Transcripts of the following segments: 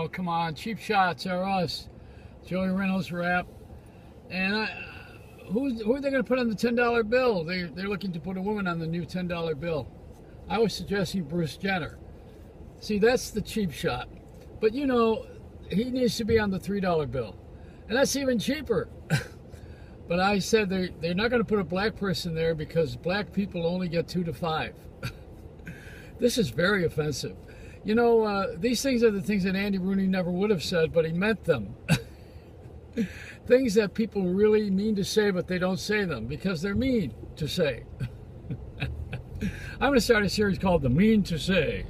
Oh, come on. Cheap Shots are us. Joey Reynolds rap. And who are they going to put on the $10 bill? They're looking to put a woman on the new $10 bill. I was suggesting Bruce Jenner. See, that's the cheap shot. But, you know, he needs to be on the $3 bill. And that's even cheaper. But I said they're not going to put a black person there because black people only get 2 to 5. This is very offensive. You know, these things are the things that Andy Rooney never would have said, but he meant them. Things that people really mean to say, but they don't say them because they're mean to say. I'm going to start a series called The Mean to Say.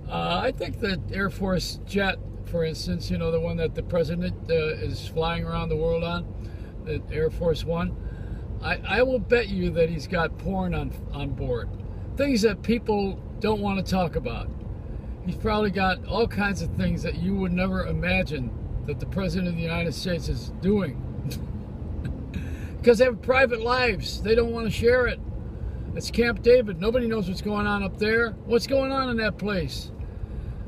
I think that Air Force jet, for instance, you know, the one that the president is flying around the world on, the Air Force One, I will bet you that he's got porn on board. Things that people don't want to talk about. He's probably got all kinds of things that you would never imagine that the President of the United States is doing. Because they have private lives. They don't want to share it. It's Camp David. Nobody knows what's going on up there. What's going on in that place?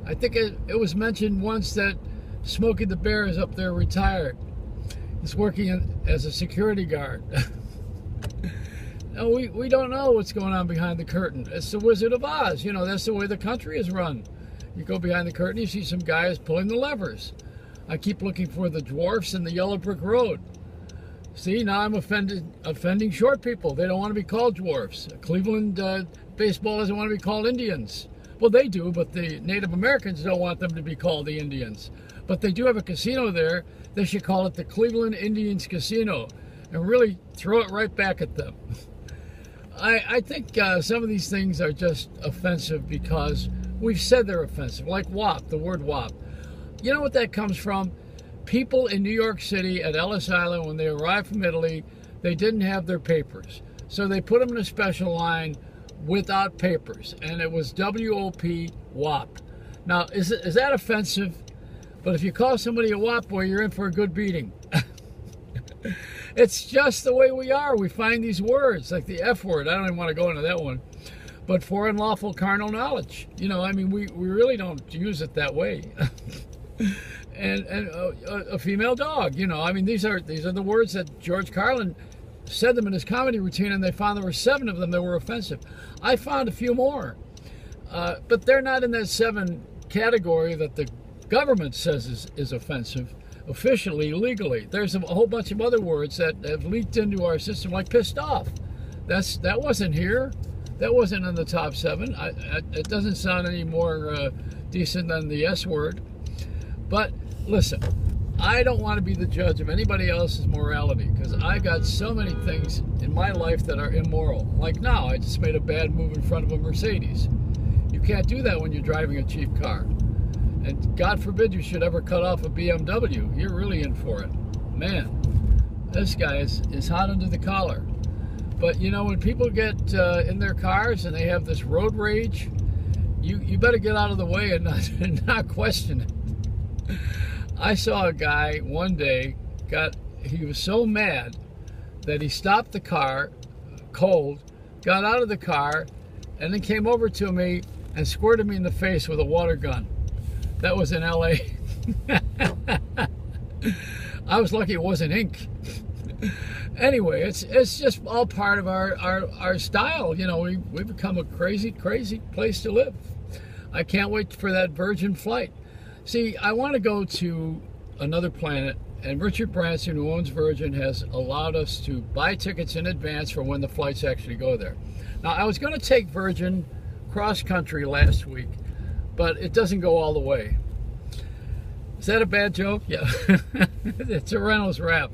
I think it was mentioned once that Smokey the Bear is up there retired. He's working as a security guard. No, we don't know what's going on behind the curtain. It's the Wizard of Oz. You know, that's the way the country is run. You go behind the curtain, you see some guys pulling the levers. I keep looking for the dwarfs in the yellow brick road. See, now I'm offending short people. They don't want to be called dwarfs. Cleveland baseball doesn't want to be called Indians. Well, they do, but the Native Americans don't want them to be called the Indians. But they do have a casino there. They should call it the Cleveland Indians Casino and really throw it right back at them. I think some of these things are just offensive because we've said they're offensive, like WAP, the word WAP. You know what that comes from? People in New York City at Ellis Island, when they arrived from Italy, they didn't have their papers. So they put them in a special line without papers, and it was W-O-P, WAP. Now, is that offensive? But if you call somebody a WAP boy, you're in for a good beating. It's just the way we are. We find these words, like the F word. I don't even want to go into that one. But for unlawful carnal knowledge. You know, I mean, we really don't use it that way. and a female dog, you know. I mean, these are the words that George Carlin said them in his comedy routine, and they found there were 7 of them that were offensive. I found a few more. But they're not in that 7 category that the government says is offensive. Officially, legally. There's a whole bunch of other words that have leaked into our system, like pissed off. That wasn't here. That wasn't in the top 7. It doesn't sound any more decent than the S word. But listen, I don't want to be the judge of anybody else's morality because I got so many things in my life that are immoral. Like now, I just made a bad move in front of a Mercedes. You can't do that when you're driving a cheap car. And God forbid you should ever cut off a BMW. You're really in for it. Man, this guy is hot under the collar. But, you know, when people get in their cars and they have this road rage, you better get out of the way and not question it. I saw a guy one day, he was so mad that he stopped the car, cold, got out of the car, and then came over to me and squirted me in the face with a water gun. That was in L.A. I was lucky it wasn't ink. Anyway, it's just all part of our style. You know, we've become a crazy place to live. I can't wait for that Virgin flight. See, I want to go to another planet, and Richard Branson, who owns Virgin, has allowed us to buy tickets in advance for when the flights actually go there. Now, I was going to take Virgin cross-country last week, but it doesn't go all the way. Is that a bad joke? Yeah. It's a Reynolds rap.